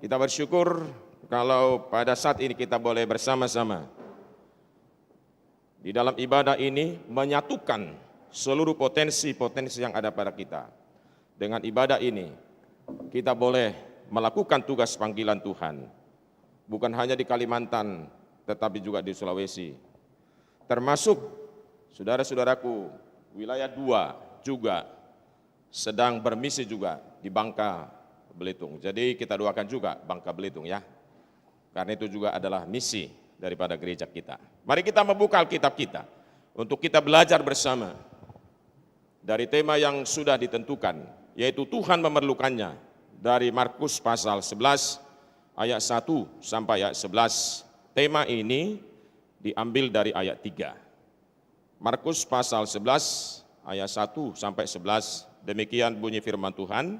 Kita bersyukur kalau pada saat ini kita boleh bersama-sama di dalam ibadah ini menyatukan seluruh potensi-potensi yang ada pada kita. Dengan ibadah ini kita boleh melakukan tugas panggilan Tuhan, bukan hanya di Kalimantan tetapi juga di Sulawesi. Termasuk saudara-saudaraku wilayah 2 juga sedang bermisi juga di Bangka Belitung. Jadi kita doakan juga Bangka Belitung ya. Karena itu juga adalah misi daripada gereja kita. Mari kita membuka Alkitab kita untuk kita belajar bersama dari tema yang sudah ditentukan, yaitu Tuhan memerlukannya, dari Markus pasal 11 ayat 1 sampai ayat 11. Tema ini diambil dari ayat 3. Markus pasal 11 ayat 1 sampai 11. Demikian bunyi firman Tuhan.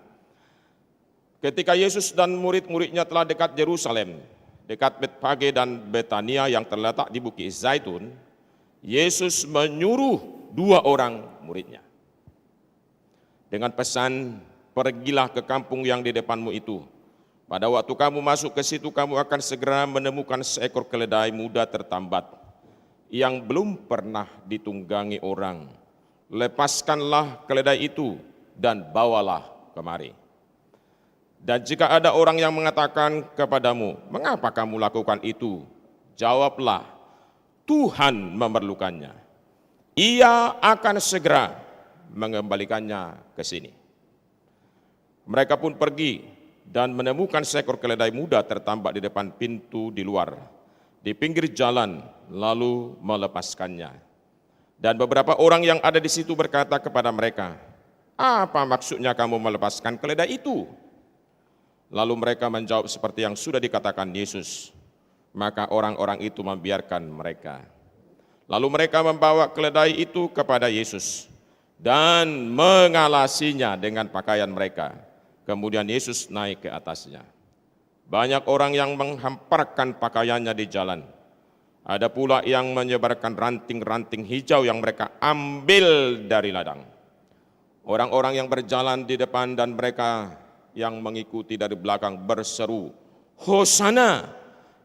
Ketika Yesus dan murid-muridnya telah dekat Yerusalem, dekat Betfage dan Betania yang terletak di Bukit Zaitun, Yesus menyuruh 2 orang muridnya dengan pesan, pergilah ke kampung yang di depanmu itu. Pada waktu kamu masuk ke situ, kamu akan segera menemukan seekor keledai muda tertambat yang belum pernah ditunggangi orang. Lepaskanlah keledai itu dan bawalah kemari. Dan jika ada orang yang mengatakan kepadamu, mengapa kamu lakukan itu? Jawablah, Tuhan memerlukannya. Ia akan segera mengembalikannya ke sini. Mereka pun pergi dan menemukan seekor keledai muda tertambat di depan pintu di luar, di pinggir jalan, lalu melepaskannya. Dan beberapa orang yang ada di situ berkata kepada mereka, apa maksudnya kamu melepaskan keledai itu? Lalu mereka menjawab seperti yang sudah dikatakan Yesus. Maka orang-orang itu membiarkan mereka. Lalu mereka membawa keledai itu kepada Yesus dan mengalasinya dengan pakaian mereka. Kemudian Yesus naik ke atasnya. Banyak orang yang menghamparkan pakaiannya di jalan. Ada pula yang menyebarkan ranting-ranting hijau yang mereka ambil dari ladang. Orang-orang yang berjalan di depan dan mereka yang mengikuti dari belakang berseru, Hosana,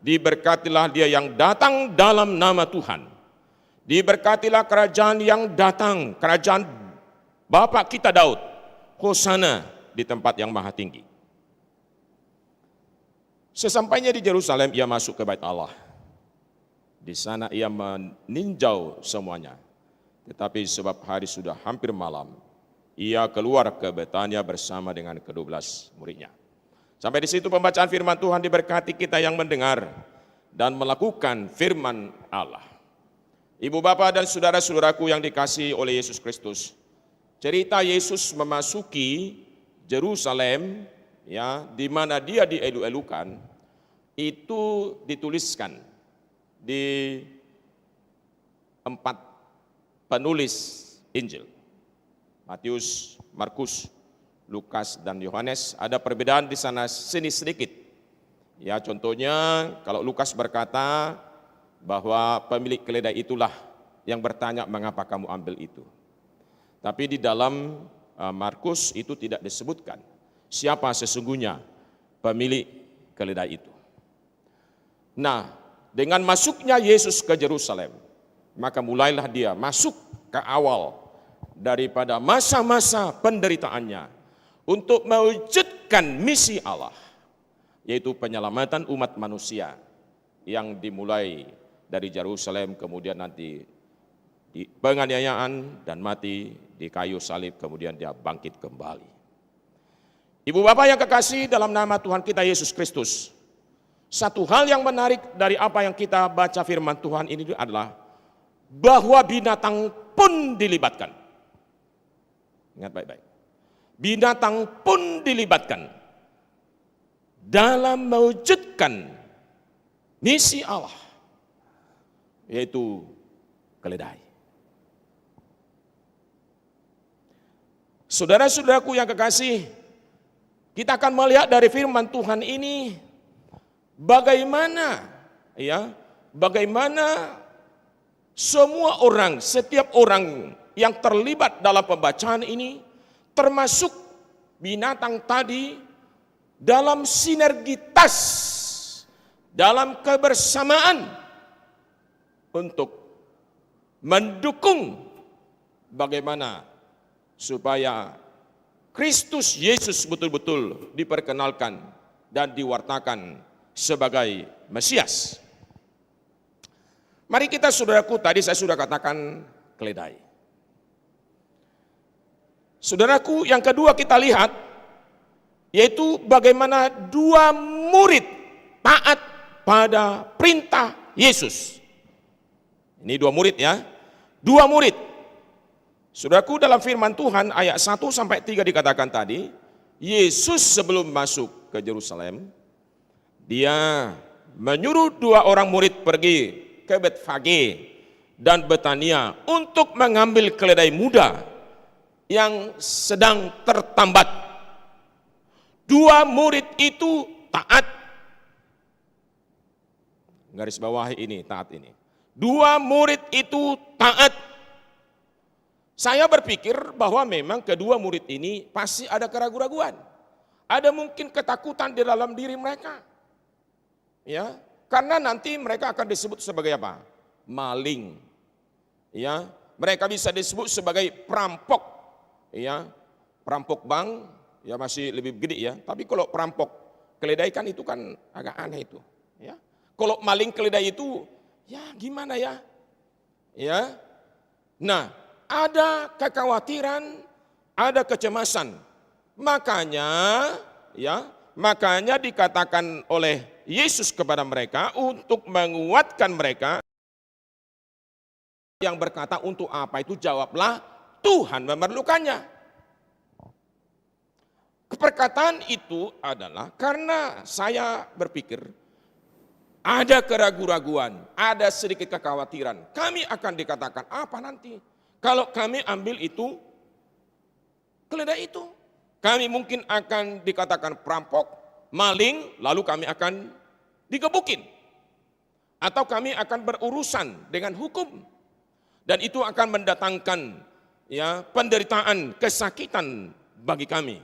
diberkatilah dia yang datang dalam nama Tuhan. Diberkatilah kerajaan yang datang, kerajaan Bapa kita Daud. Hosana di tempat yang maha tinggi. Sesampainya di Yerusalem, ia masuk ke Bait Allah. Di sana ia meninjau semuanya. Tetapi sebab hari sudah hampir malam, ia keluar ke Betania bersama dengan ke-12 muridnya. Sampai di situ pembacaan firman Tuhan. Diberkati kita yang mendengar dan melakukan firman Allah. Ibu bapak dan saudara-saudaraku yang dikasihi oleh Yesus Kristus, cerita Yesus memasuki Yerusalem, ya, di mana dia dielu-elukan, itu dituliskan di 4 penulis Injil. Matius, Markus, Lukas, dan Yohanes. Ada perbedaan di sana sini sedikit. Ya, contohnya kalau Lukas berkata bahwa pemilik keledai itulah yang bertanya mengapa kamu ambil itu. Tapi di dalam Markus itu tidak disebutkan siapa sesungguhnya pemilik keledai itu. Nah, dengan masuknya Yesus ke Yerusalem, maka mulailah dia masuk ke awal daripada masa-masa penderitaannya untuk mewujudkan misi Allah, yaitu penyelamatan umat manusia yang dimulai dari Yerusalem, kemudian nanti di penganiayaan dan mati di kayu salib, kemudian dia bangkit kembali. Ibu bapak yang kekasih dalam nama Tuhan kita Yesus Kristus, satu hal yang menarik dari apa yang kita baca firman Tuhan ini adalah bahwa binatang pun dilibatkan. Ingat baik-baik. Binatang pun dilibatkan dalam mewujudkan misi Allah, yaitu keledai. Saudara-saudaraku yang kekasih, kita akan melihat dari firman Tuhan ini bagaimana semua orang, setiap orang yang terlibat dalam pembacaan ini, termasuk binatang tadi, dalam sinergitas, dalam kebersamaan untuk mendukung bagaimana supaya Kristus Yesus betul-betul diperkenalkan dan diwartakan sebagai Mesias. Mari kita, saudaraku, tadi saya sudah katakan keledai. Saudaraku, yang kedua kita lihat, yaitu bagaimana dua murid taat pada perintah Yesus. Ini dua murid ya, dua murid. Saudaraku, dalam firman Tuhan ayat 1-3 dikatakan tadi, Yesus sebelum masuk ke Yerusalem, dia menyuruh dua orang murid pergi ke Betfage dan Betania untuk mengambil keledai muda yang sedang tertambat. Dua murid itu taat. Garis bawahi ini, taat ini. Dua murid itu taat. Saya berpikir bahwa memang kedua murid ini pasti ada keraguan-raguan. Ada mungkin ketakutan di dalam diri mereka. Ya, karena nanti mereka akan disebut sebagai apa? Maling. Ya, mereka bisa disebut sebagai perampok. Ya, perampok bank ya masih lebih gede ya. Tapi kalau perampok keledai kan itu kan agak aneh itu. Ya, kalau maling keledai itu ya gimana ya? Ya, nah, ada kekhawatiran, ada kecemasan. Makanya dikatakan oleh Yesus kepada mereka untuk menguatkan mereka. Yang berkata untuk apa itu, jawablah, Tuhan memerlukannya. Perkataan itu adalah karena saya berpikir ada keraguan-raguan, ada sedikit kekhawatiran. Kami akan dikatakan apa nanti? Kalau kami ambil itu, keledai itu, kami mungkin akan dikatakan perampok, maling, lalu kami akan digebukin. Atau kami akan berurusan dengan hukum. Dan itu akan mendatangkan ya penderitaan, kesakitan bagi kami.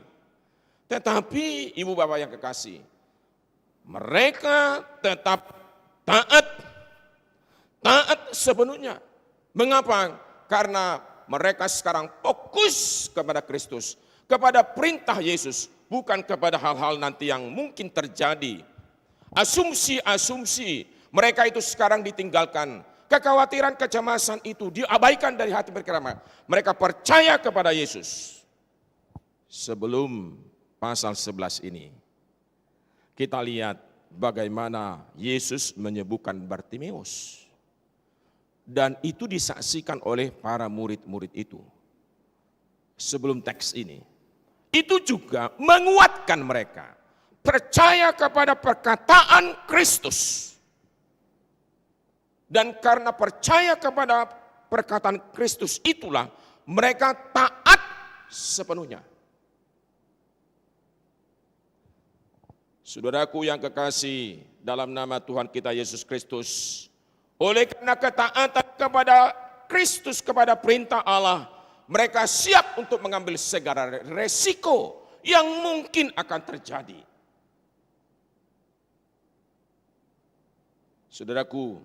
Tetapi ibu bapak yang kekasih, mereka tetap taat sepenuhnya. Mengapa? Karena mereka sekarang fokus kepada Kristus, kepada perintah Yesus, bukan kepada hal-hal nanti yang mungkin terjadi. Asumsi-asumsi mereka itu sekarang ditinggalkan. Kekhawatiran, kecemasan itu diabaikan dari hati mereka. Mereka percaya kepada Yesus. Sebelum pasal 11 ini, kita lihat bagaimana Yesus menyembuhkan Bartimeus. Dan itu disaksikan oleh para murid-murid itu. Sebelum teks ini. Itu juga menguatkan mereka. Percaya kepada perkataan Kristus. Dan karena percaya kepada perkataan Kristus itulah mereka taat sepenuhnya. Saudaraku yang kekasih, dalam nama Tuhan kita Yesus Kristus, oleh karena ketaatan kepada Kristus, kepada perintah Allah, mereka siap untuk mengambil segala resiko yang mungkin akan terjadi. Saudaraku,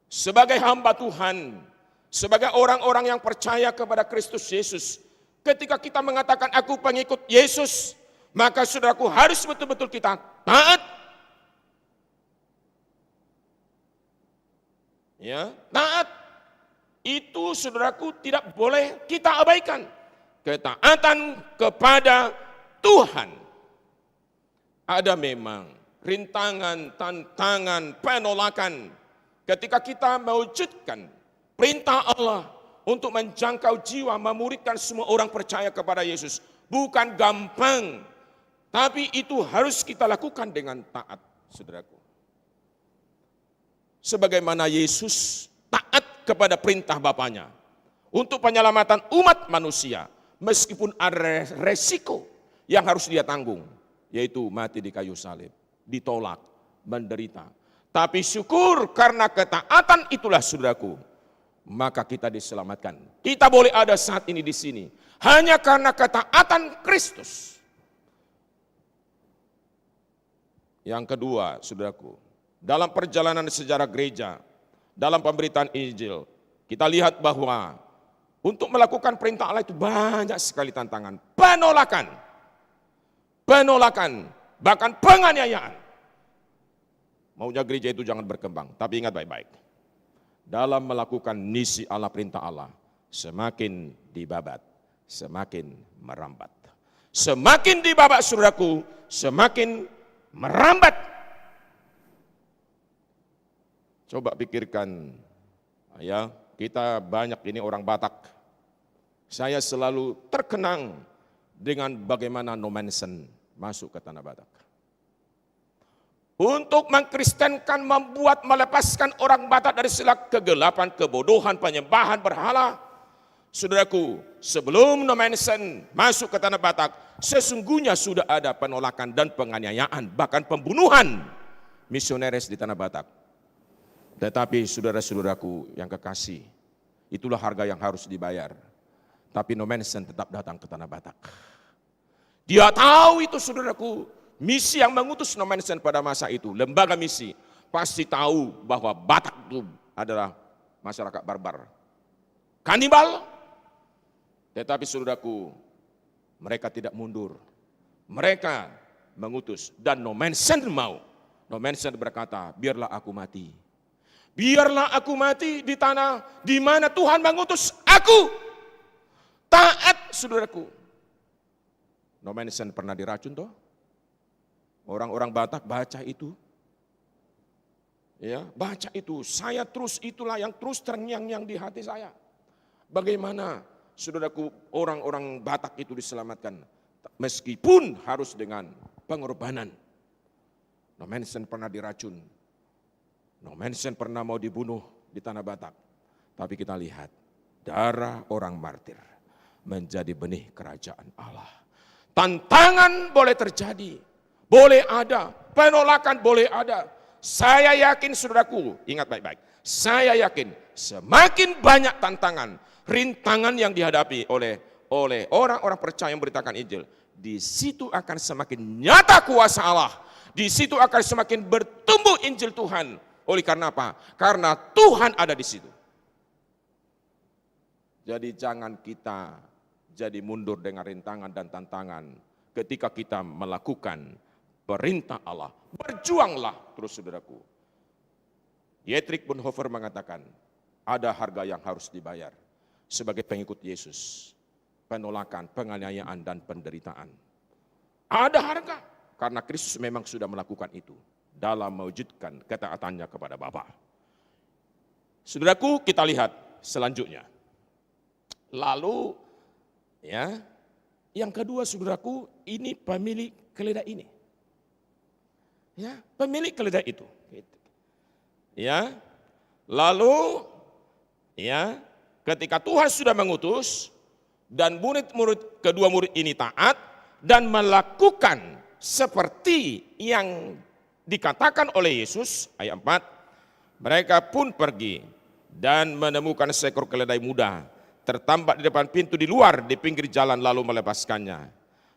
sebagai hamba Tuhan, sebagai orang-orang yang percaya kepada Kristus Yesus, ketika kita mengatakan aku pengikut Yesus, maka saudaraku harus betul-betul kita taat. Ya, taat itu saudaraku tidak boleh kita abaikan. Ketaatan kepada Tuhan. Ada memang rintangan, tantangan, penolakan ketika kita mewujudkan perintah Allah untuk menjangkau jiwa, memuridkan semua orang percaya kepada Yesus. Bukan gampang, tapi itu harus kita lakukan dengan taat, saudaraku. Sebagaimana Yesus taat kepada perintah Bapaknya untuk penyelamatan umat manusia, meskipun ada resiko yang harus dia tanggung, yaitu mati di kayu salib, ditolak, menderita. Tapi syukur karena ketaatan itulah saudaraku, maka kita diselamatkan. Kita boleh ada saat ini di sini hanya karena ketaatan Kristus. Yang kedua, saudaraku, dalam perjalanan sejarah gereja, dalam pemberitaan Injil, kita lihat bahwa untuk melakukan perintah Allah itu banyak sekali tantangan, penolakan, bahkan penganiayaan. Maunya gereja itu jangan berkembang, tapi ingat baik-baik. Dalam melakukan misi Allah, perintah Allah, semakin dibabat, semakin merambat. Semakin dibabat, saudaraku, semakin merambat. Coba pikirkan, ya, kita banyak ini orang Batak. Saya selalu terkenang dengan bagaimana Nommensen masuk ke tanah Batak. Untuk mengkristenkan, melepaskan orang Batak dari segala kegelapan, kebodohan, penyembahan berhala. Saudaraku, sebelum Nommensen masuk ke tanah Batak, sesungguhnya sudah ada penolakan dan penganiayaan, bahkan pembunuhan misionaris di tanah Batak. Tetapi saudara-saudaraku yang kekasih, itulah harga yang harus dibayar. Tapi Nommensen tetap datang ke tanah Batak. Dia tahu itu, saudaraku, misi yang mengutus Nommensen pada masa itu, lembaga misi, pasti tahu bahwa Batak itu adalah masyarakat barbar, kanibal. Tetapi saudaraku, mereka tidak mundur. Mereka mengutus dan Nommensen mau. Nommensen berkata, biarlah aku mati. Biarlah aku mati di tanah di mana Tuhan mengutus aku. Taat, saudaraku. Nommensen pernah diracun toh? Orang-orang Batak baca itu. Ya, baca itu. Saya terus, itulah yang terus terngiang-ngiang di hati saya. Bagaimana, saudaraku, orang-orang Batak itu diselamatkan meskipun harus dengan pengorbanan. Nommensen pernah diracun. Nommensen pernah mau dibunuh di tanah Batak. Tapi kita lihat, darah orang martir menjadi benih kerajaan Allah. Tantangan boleh terjadi, boleh ada, penolakan boleh ada. Saya yakin, saudaraku, ingat baik-baik. Saya yakin semakin banyak tantangan, rintangan yang dihadapi oleh orang-orang percaya yang memberitakan Injil, di situ akan semakin nyata kuasa Allah. Di situ akan semakin bertumbuh Injil Tuhan. Oleh karena apa? Karena Tuhan ada di situ. Jadi jangan kita jadi mundur dengan rintangan dan tantangan ketika kita melakukan perintah Allah. Berjuanglah terus, saudaraku. Dietrich Bonhoeffer mengatakan, ada harga yang harus dibayar sebagai pengikut Yesus. Penolakan, penganiayaan, dan penderitaan. Ada harga, karena Kristus memang sudah melakukan itu dalam mewujudkan ketaatannya kepada Bapa. Saudaraku, kita lihat selanjutnya. Lalu, ya, yang kedua, saudaraku, ini pemilik keledai ini. Ya, pemilik keledai itu. Ya, lalu, ya, ketika Tuhan sudah mengutus dan kedua murid ini taat dan melakukan seperti yang dikatakan oleh Yesus, ayat 4, mereka pun pergi dan menemukan seekor keledai muda tertambat di depan pintu di luar di pinggir jalan, lalu melepaskannya.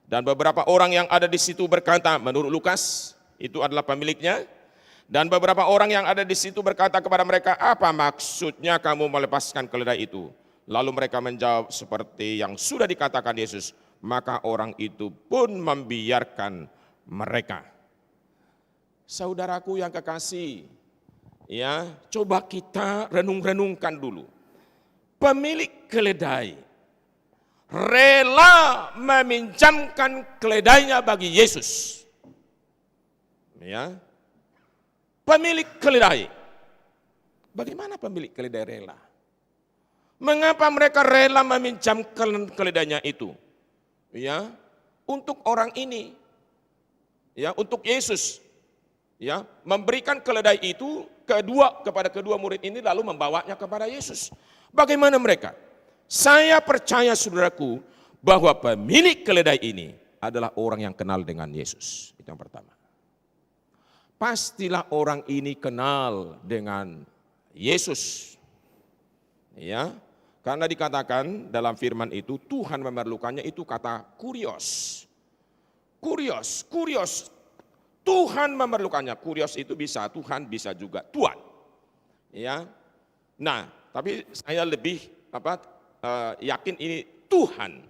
Dan beberapa orang yang ada di situ berkata, menurut Lukas, itu adalah pemiliknya, dan beberapa orang yang ada di situ berkata kepada mereka, apa maksudnya kamu melepaskan keledai itu? Lalu mereka menjawab seperti yang sudah dikatakan Yesus, maka orang itu pun membiarkan mereka. Saudaraku yang kekasih, ya, coba kita renung-renungkan dulu. Pemilik keledai rela meminjamkan keledainya bagi Yesus. Ya. Pemilik keledai. Bagaimana pemilik keledai rela? Mengapa mereka rela meminjamkan keledainya itu? Ya, untuk orang ini. Ya, untuk Yesus. Ya, memberikan keledai itu kepada kedua murid ini, lalu membawanya kepada Yesus. Bagaimana mereka? Saya percaya, saudaraku, bahwa pemilik keledai ini adalah orang yang kenal dengan Yesus. Itu yang pertama. Pastilah orang ini kenal dengan Yesus. Ya, karena dikatakan dalam firman itu Tuhan memerlukannya, itu kata kurios. Kurios. Tuhan memerlukannya. Kurios itu bisa Tuhan, bisa juga Tuhan. Ya. Nah, tapi saya lebih yakin ini Tuhan.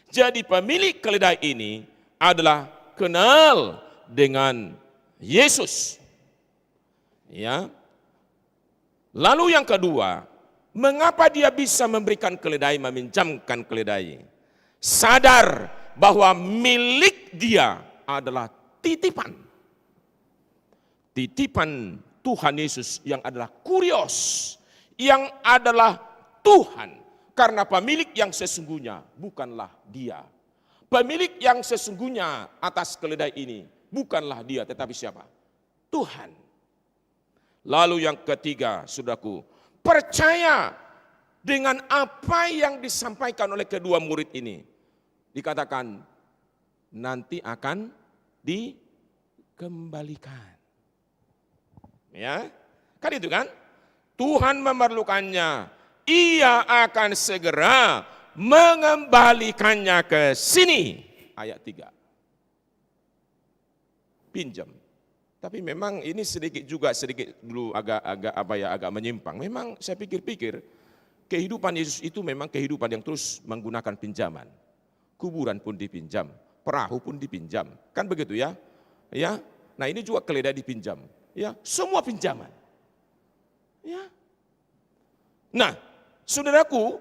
Jadi pemilik keledai ini adalah kenal dengan Yesus. Ya. Lalu yang kedua, mengapa dia bisa memberikan keledai, meminjamkan keledai? Sadar bahwa milik dia adalah titipan. Titipan Tuhan Yesus yang adalah kurios, yang adalah Tuhan. Karena pemilik yang sesungguhnya bukanlah dia. Pemilik yang sesungguhnya atas keledai ini bukanlah dia, tetapi siapa? Tuhan. Lalu yang ketiga, saudaraku, percaya dengan apa yang disampaikan oleh kedua murid ini. Dikatakan nanti akan dikembalikan. Ya, kan itu kan? Tuhan memerlukannya, ia akan segera mengembalikannya ke sini. Ayat 3. Pinjam. Tapi memang ini sedikit dulu agak menyimpang. Memang saya pikir-pikir kehidupan Yesus itu memang kehidupan yang terus menggunakan pinjaman. Kuburan pun dipinjam, perahu pun dipinjam. Kan begitu ya? Ya. Nah, ini juga keledai dipinjam. Ya, semua pinjaman. Ya. Nah, saudaraku,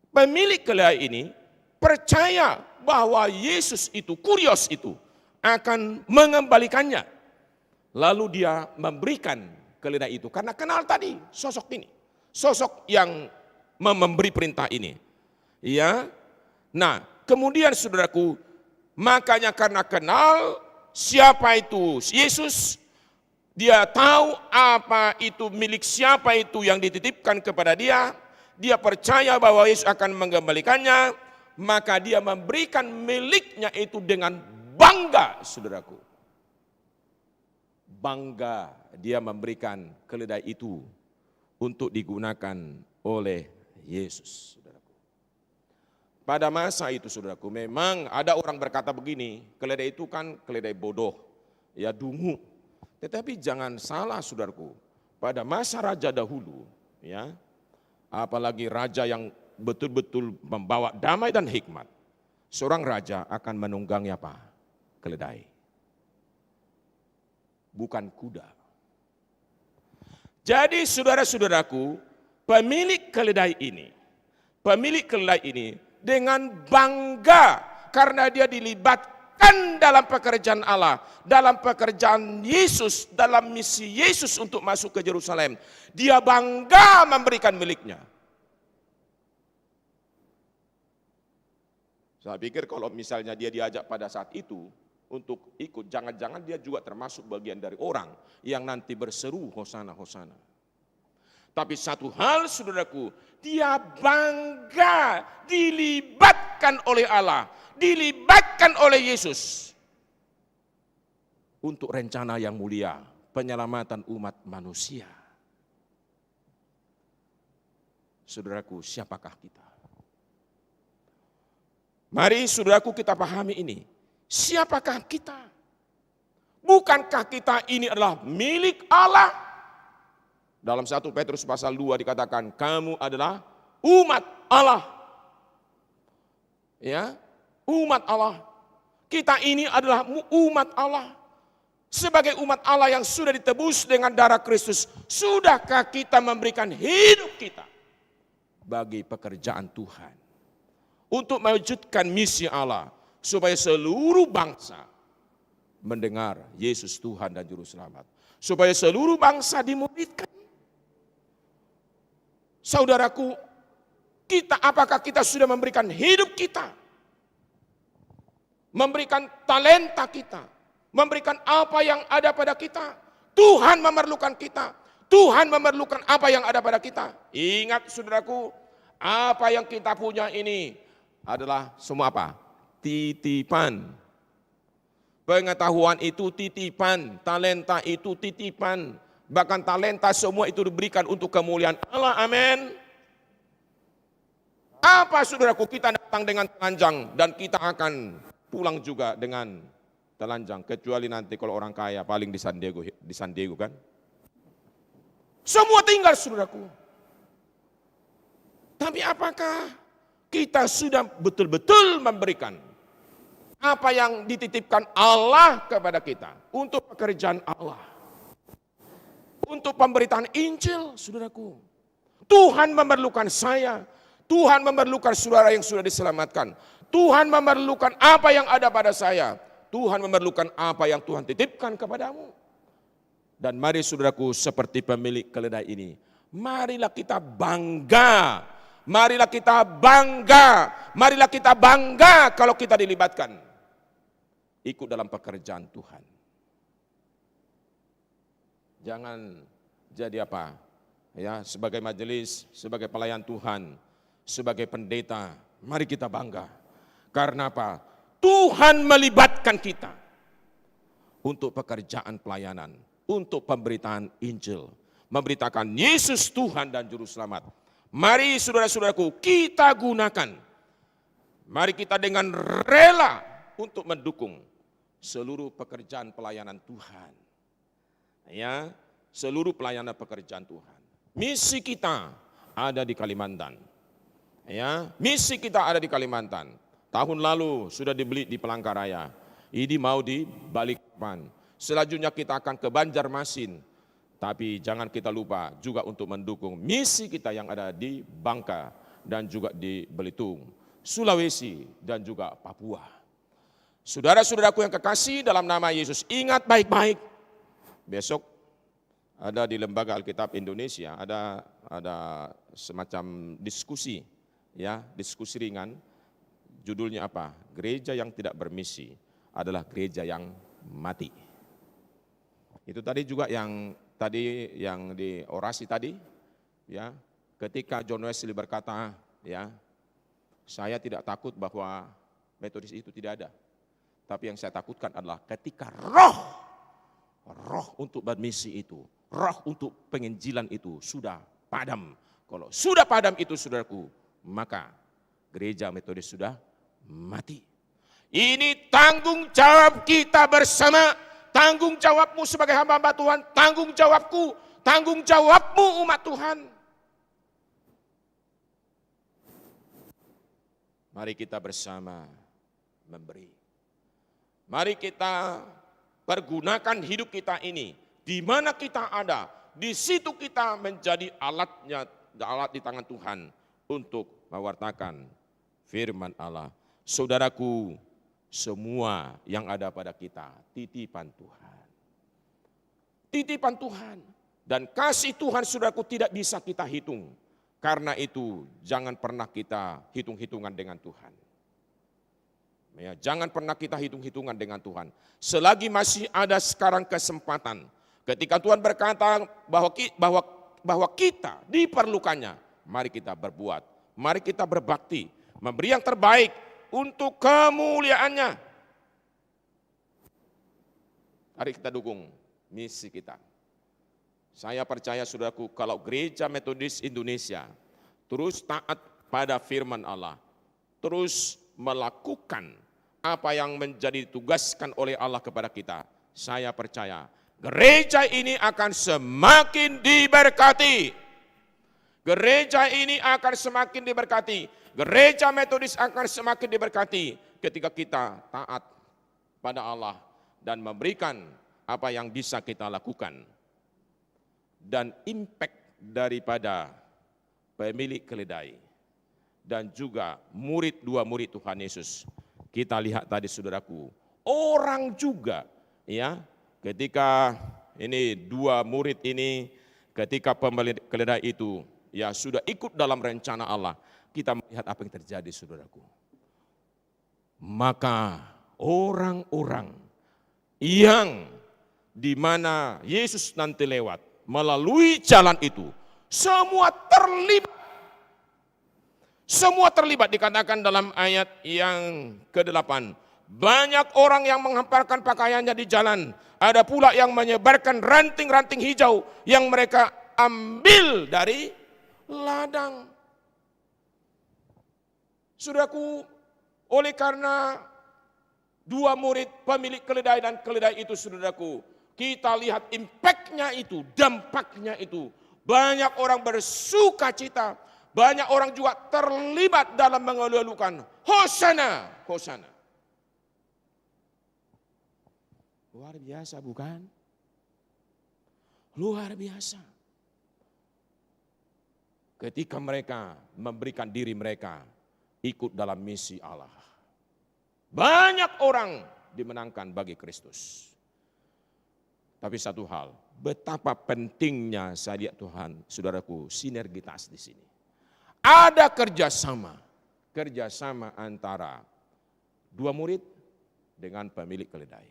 pemilik keledai ini percaya bahwa Yesus itu, kurios itu, akan mengembalikannya. Lalu dia memberikan keledai itu karena kenal tadi sosok ini. Sosok yang memberi perintah ini. Ya. Nah, kemudian saudaraku, makanya karena kenal siapa itu Yesus, dia tahu apa itu milik siapa itu yang dititipkan kepada dia, dia percaya bahwa Yesus akan mengembalikannya, maka dia memberikan miliknya itu dengan bangga, saudaraku. Bangga dia memberikan keledai itu untuk digunakan oleh Yesus, saudaraku. Pada masa itu, saudaraku, memang ada orang berkata begini, keledai itu kan keledai bodoh, ya dungu. Tetapi jangan salah, saudaraku, pada masa raja dahulu, ya, apalagi raja yang betul-betul membawa damai dan hikmat, seorang raja akan menunggangi apa? Keledai, bukan kuda. Jadi saudara-saudaraku, pemilik keledai ini dengan bangga karena dia dilibatkan dalam pekerjaan Allah, dalam pekerjaan Yesus, dalam misi Yesus untuk masuk ke Yerusalem. Dia bangga memberikan miliknya. Saya pikir kalau misalnya dia diajak pada saat itu untuk ikut, jangan-jangan dia juga termasuk bagian dari orang yang nanti berseru Hosana, Hosana. Tapi satu hal, saudaraku, dia bangga dilibatkan oleh Allah, dilibatkan oleh Yesus untuk rencana yang mulia, penyelamatan umat manusia. Saudaraku, siapakah kita? Mari saudaraku kita pahami ini. Siapakah kita? Bukankah kita ini adalah milik Allah? Dalam 1 Petrus pasal 2 dikatakan, kamu adalah umat Allah. Ya, umat Allah. Kita ini adalah umat Allah. Sebagai umat Allah yang sudah ditebus dengan darah Kristus, sudahkah kita memberikan hidup kita bagi pekerjaan Tuhan? Untuk mewujudkan misi Allah, supaya seluruh bangsa mendengar Yesus Tuhan dan Juru Selamat. Supaya seluruh bangsa dimuridkan. Saudaraku, apakah kita sudah memberikan hidup kita? Memberikan talenta kita. Memberikan apa yang ada pada kita. Tuhan memerlukan kita. Tuhan memerlukan apa yang ada pada kita. Ingat saudaraku, apa yang kita punya ini adalah semua apa? Titipan. Pengetahuan itu titipan, talenta itu titipan. Bahkan talenta semua itu diberikan untuk kemuliaan Allah, amin. Apa saudaraku, kita datang dengan telanjang dan kita akan pulang juga dengan telanjang, kecuali nanti kalau orang kaya paling di San Diego kan. Semua tinggal saudaraku. Tapi apakah kita sudah betul-betul memberikan apa yang dititipkan Allah kepada kita untuk pekerjaan Allah, untuk pemberitaan Injil, saudaraku? Tuhan memerlukan saya, Tuhan memerlukan saudara yang sudah diselamatkan, Tuhan memerlukan apa yang ada pada saya, Tuhan memerlukan apa yang Tuhan titipkan kepadamu. Dan mari saudaraku, seperti pemilik keledai ini, marilah kita bangga, marilah kita bangga, marilah kita bangga kalau kita dilibatkan ikut dalam pekerjaan Tuhan. Jangan jadi apa? Ya, sebagai majelis, sebagai pelayan Tuhan, sebagai pendeta, mari kita bangga. Karena apa? Tuhan melibatkan kita untuk pekerjaan pelayanan, untuk pemberitaan Injil, memberitakan Yesus Tuhan dan Juru Selamat. Mari saudara-saudaraku, kita gunakan. Mari kita dengan rela untuk mendukung seluruh pekerjaan pelayanan Tuhan. Ya, seluruh pelayanan pekerjaan Tuhan. Misi kita ada di Kalimantan. Ya, misi kita ada di Kalimantan. Tahun lalu sudah dibeli di Palangkaraya. Ini mau di Balikpapan. Selanjutnya kita akan ke Banjarmasin. Tapi jangan kita lupa juga untuk mendukung misi kita yang ada di Bangka dan juga di Belitung, Sulawesi dan juga Papua. Saudara-saudaraku yang kekasih dalam nama Yesus, ingat baik-baik. Besok ada di Lembaga Alkitab Indonesia ada semacam diskusi, ya, diskusi ringan. Judulnya apa? Gereja yang tidak bermisi adalah gereja yang mati. Itu tadi juga yang di orasi tadi, ya, ketika John Wesley berkata, ya, saya tidak takut bahwa metodis itu tidak ada, tapi yang saya takutkan adalah ketika roh untuk bermisi itu, roh untuk penginjilan itu sudah padam. Kalau sudah padam itu, saudaraku, maka gereja metodis sudah mati. Ini tanggung jawab kita bersama, tanggung jawabmu sebagai hamba-hamba Tuhan, tanggung jawabku, tanggung jawabmu umat Tuhan. Mari kita bersama memberi. Mari kita pergunakan hidup kita ini, di mana kita ada, di situ kita menjadi alat di tangan Tuhan untuk mewartakan firman Allah. Saudaraku, semua yang ada pada kita titipan Tuhan. Titipan Tuhan. Dan kasih Tuhan, saudaraku, tidak bisa kita hitung. Karena itu jangan pernah kita hitung-hitungan dengan Tuhan. Ya, jangan pernah kita hitung-hitungan dengan Tuhan. Selagi masih ada sekarang kesempatan, ketika Tuhan berkata bahwa kita diperlukannya, mari kita berbuat, mari kita berbakti, memberi yang terbaik untuk kemuliaannya. Mari kita dukung misi kita. Saya percaya, saudaraku, kalau Gereja Metodis Indonesia terus taat pada firman Allah, terus melakukan apa yang menjadi ditugaskan oleh Allah kepada kita, saya percaya gereja ini akan semakin diberkati. Gereja ini akan semakin diberkati. Gereja Metodis akan semakin diberkati ketika kita taat pada Allah dan memberikan apa yang bisa kita lakukan. Dan impact daripada pemilik keledai dan juga dua murid Tuhan Yesus. Kita lihat tadi, saudaraku, orang juga, ya, ketika ini dua murid ini, ketika pemilik keledai itu ya sudah ikut dalam rencana Allah, kita melihat apa yang terjadi, saudaraku. Maka orang-orang yang di mana Yesus nanti lewat melalui jalan itu, semua terlibat. Semua terlibat, dikatakan dalam ayat yang ke-8. Banyak orang yang menghamparkan pakaiannya di jalan. Ada pula yang menyebarkan ranting-ranting hijau yang mereka ambil dari ladang. Saudaraku, oleh karena Dua murid pemilik keledai dan keledai itu, saudaraku, kita lihat impactnya itu, dampaknya itu. Banyak orang bersuka cita, banyak orang juga terlibat dalam mengeluh-elukan Hosana, Hosana. Luar biasa bukan? Luar biasa. Ketika mereka memberikan diri mereka ikut dalam misi Allah. Banyak orang dimenangkan bagi Kristus. Tapi satu hal, betapa pentingnya saya lihat Tuhan, saudaraku, sinergitas di sini. Ada kerjasama antara dua murid dengan pemilik keledai.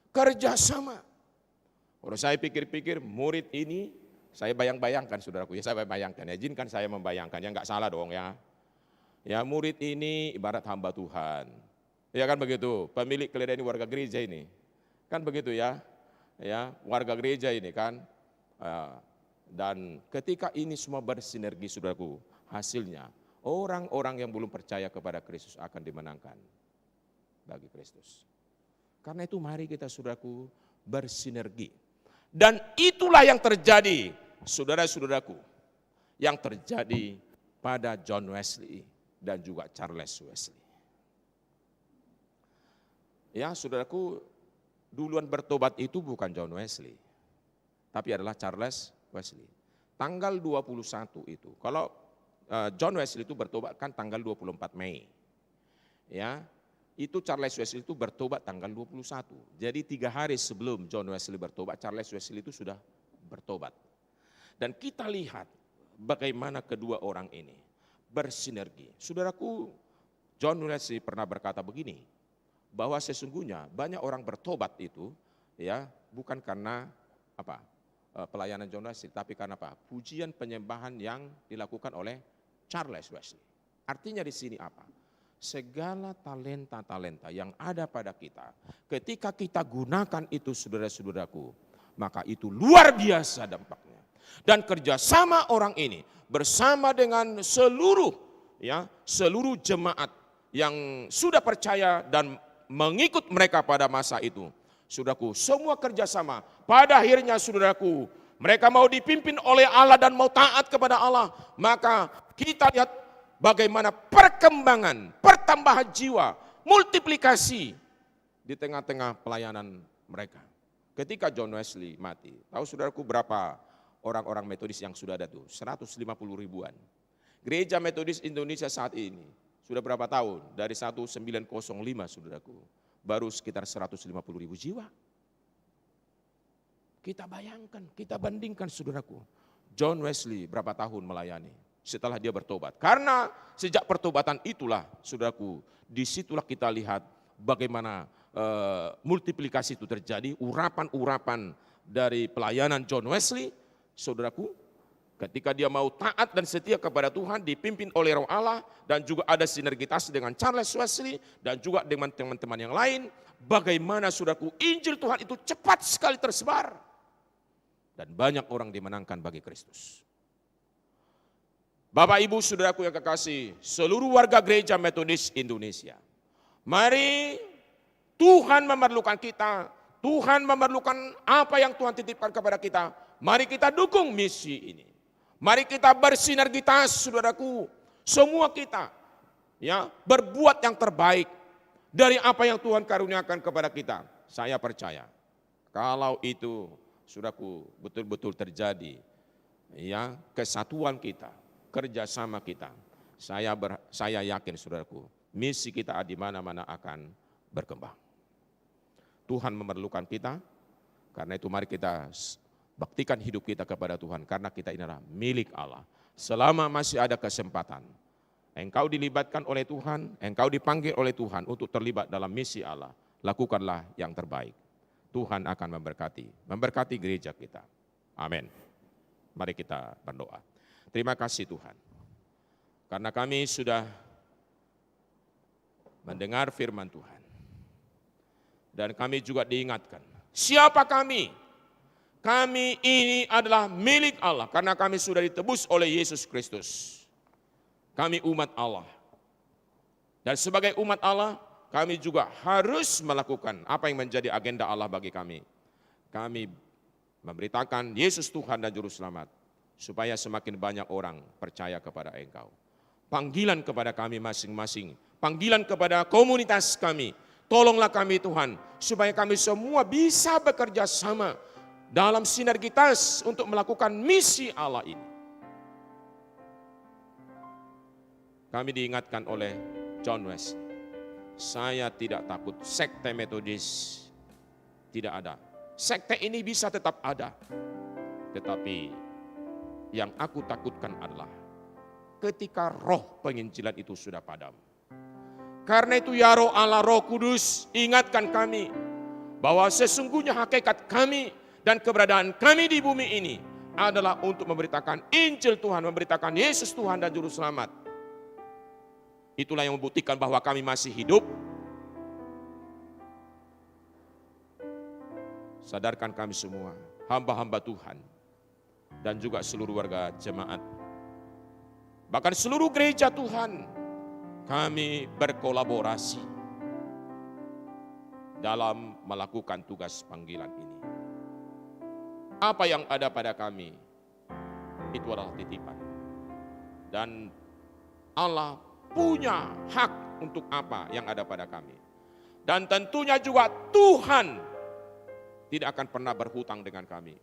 Kerjasama. Kalau saya pikir-pikir murid ini, saya bayangkan saudaraku, ya saya bayangkan, ya izinkan saya membayangkan, ya enggak salah dong ya. Ya murid ini ibarat hamba Tuhan. Ya kan begitu, pemilik keledai ini warga gereja ini. Kan begitu ya. Ya, warga gereja ini kan. Dan ketika ini semua bersinergi saudaraku, hasilnya orang-orang yang belum percaya kepada Kristus akan dimenangkan bagi Kristus. Karena itu mari kita saudaraku bersinergi. Dan itulah yang terjadi, saudara-saudaraku, yang terjadi pada John Wesley dan juga Charles Wesley. Ya, saudaraku, duluan bertobat itu bukan John Wesley, tapi adalah Charles Wesley. Tanggal 21 itu, kalau John Wesley itu bertobat kan tanggal 24 Mei. Ya, itu Charles Wesley itu bertobat tanggal 21. Jadi 3 hari sebelum John Wesley bertobat, Charles Wesley itu sudah bertobat. Dan kita lihat bagaimana kedua orang ini bersinergi. Saudaraku, John Wesley pernah berkata begini, bahwa sesungguhnya banyak orang bertobat itu ya bukan karena pelayanan John Wesley, tapi karena pujian penyembahan yang dilakukan oleh Charles Wesley. Artinya di sini apa? Segala talenta-talenta yang ada pada kita, ketika kita gunakan itu saudara-saudaraku, maka itu luar biasa dampaknya. Dan kerjasama orang ini bersama dengan seluruh jemaat yang sudah percaya dan mengikut mereka pada masa itu. Saudaraku, semua kerjasama pada akhirnya saudaraku, mereka mau dipimpin oleh Allah dan mau taat kepada Allah. Maka kita lihat bagaimana perkembangan, pertambahan jiwa, multiplikasi di tengah-tengah pelayanan mereka. Ketika John Wesley mati, tahu saudaraku berapa orang-orang Metodis yang sudah ada tuh? 150 ribuan. Gereja Metodis Indonesia saat ini sudah berapa tahun? Dari 1905 saudaraku, baru sekitar 150 ribu jiwa. Kita bayangkan, kita bandingkan saudaraku. John Wesley berapa tahun melayani setelah dia bertobat. Karena sejak pertobatan itulah saudaraku, disitulah kita lihat bagaimana multiplikasi itu terjadi, urapan-urapan dari pelayanan John Wesley, saudaraku, ketika dia mau taat dan setia kepada Tuhan, dipimpin oleh Roh Allah, dan juga ada sinergitas dengan Charles Wesley, dan juga dengan teman-teman yang lain, bagaimana saudaraku, Injil Tuhan itu cepat sekali tersebar, dan banyak orang dimenangkan bagi Kristus. Bapak Ibu saudaraku yang kekasih, seluruh warga gereja Metodis Indonesia, mari Tuhan memerlukan kita, Tuhan memerlukan apa yang Tuhan titipkan kepada kita, mari kita dukung misi ini. Mari kita bersinergitas saudaraku, semua kita ya berbuat yang terbaik dari apa yang Tuhan karuniakan kepada kita. Saya percaya kalau itu saudaraku betul-betul terjadi, ya kesatuan kita, kerjasama kita, saya yakin saudaraku, misi kita di mana-mana akan berkembang. Tuhan memerlukan kita, karena itu mari kita baktikan hidup kita kepada Tuhan, karena kita ini adalah milik Allah. Selama masih ada kesempatan, engkau dilibatkan oleh Tuhan, engkau dipanggil oleh Tuhan untuk terlibat dalam misi Allah, lakukanlah yang terbaik. Tuhan akan memberkati gereja kita. Amin. Mari kita berdoa. Terima kasih Tuhan, karena kami sudah mendengar firman Tuhan. Dan kami juga diingatkan, siapa kami? Kami ini adalah milik Allah karena kami sudah ditebus oleh Yesus Kristus. Kami umat Allah. Dan sebagai umat Allah, kami juga harus melakukan apa yang menjadi agenda Allah bagi kami. Kami memberitakan Yesus Tuhan dan Juru Selamat, supaya semakin banyak orang percaya kepada Engkau. Panggilan kepada kami masing-masing, panggilan kepada komunitas kami, tolonglah kami Tuhan, supaya kami semua bisa bekerja sama dalam sinergitas untuk melakukan misi Allah ini. Kami diingatkan oleh John Wesley, saya tidak takut sekte Metodis, tidak ada. Sekte ini bisa tetap ada, tetapi yang aku takutkan adalah ketika roh penginjilan itu sudah padam. Karena itu ya Roh Allah, Roh Kudus, ingatkan kami bahwa sesungguhnya hakikat kami dan keberadaan kami di bumi ini adalah untuk memberitakan Injil Tuhan, memberitakan Yesus Tuhan dan Juru Selamat. Itulah yang membuktikan bahwa kami masih hidup. Sadarkan kami semua, hamba-hamba Tuhan, dan juga seluruh warga jemaat, bahkan seluruh gereja Tuhan, kami berkolaborasi dalam melakukan tugas panggilan ini. Apa yang ada pada kami, itu adalah titipan. Dan Allah punya hak untuk apa yang ada pada kami. Dan tentunya juga Tuhan tidak akan pernah berhutang dengan kami.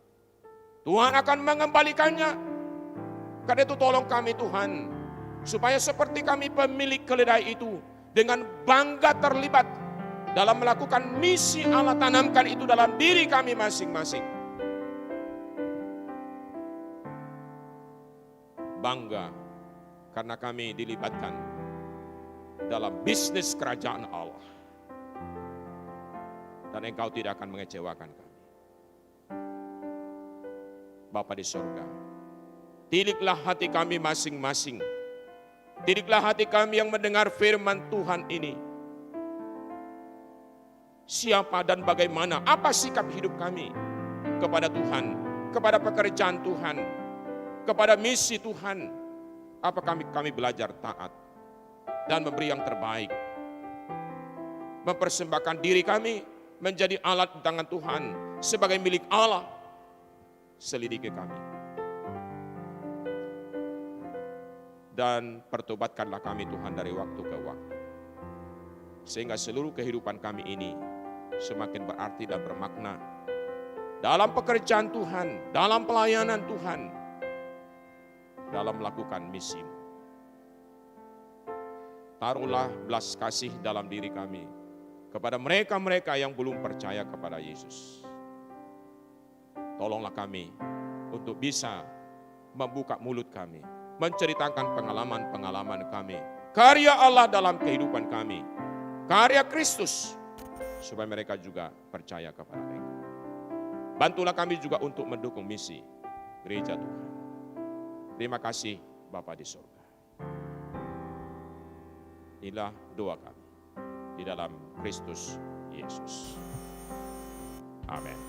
Tuhan akan mengembalikannya. Karena itu tolong kami Tuhan, supaya seperti kami pemilik keledai itu, dengan bangga terlibat dalam melakukan misi Allah, tanamkan itu dalam diri kami masing-masing. Bangga karena kami dilibatkan dalam bisnis kerajaan Allah. Dan Engkau tidak akan mengecewakan kami. Bapa di surga, tidiklah hati kami masing-masing. Tidiklah hati kami yang mendengar firman Tuhan ini. Siapa dan bagaimana, apa sikap hidup kami kepada Tuhan, kepada pekerjaan Tuhan, kepada misi Tuhan. Apa kami belajar taat dan memberi yang terbaik, mempersembahkan diri kami menjadi alat di tangan Tuhan sebagai milik Allah. Selidiki kami dan pertobatkanlah kami Tuhan dari waktu ke waktu, sehingga seluruh kehidupan kami ini semakin berarti dan bermakna dalam pekerjaan Tuhan, dalam pelayanan Tuhan, dalam melakukan misi-Mu. Taruhlah belas kasih dalam diri kami kepada mereka-mereka yang belum percaya kepada Yesus. Tolonglah kami untuk bisa membuka mulut kami, menceritakan pengalaman-pengalaman kami, karya Allah dalam kehidupan kami, karya Kristus, supaya mereka juga percaya kepada Engkau. Bantulah kami juga untuk mendukung misi gereja Tuhan. Terima kasih Bapa di surga. Inilah doa kami di dalam Kristus Yesus. Amin.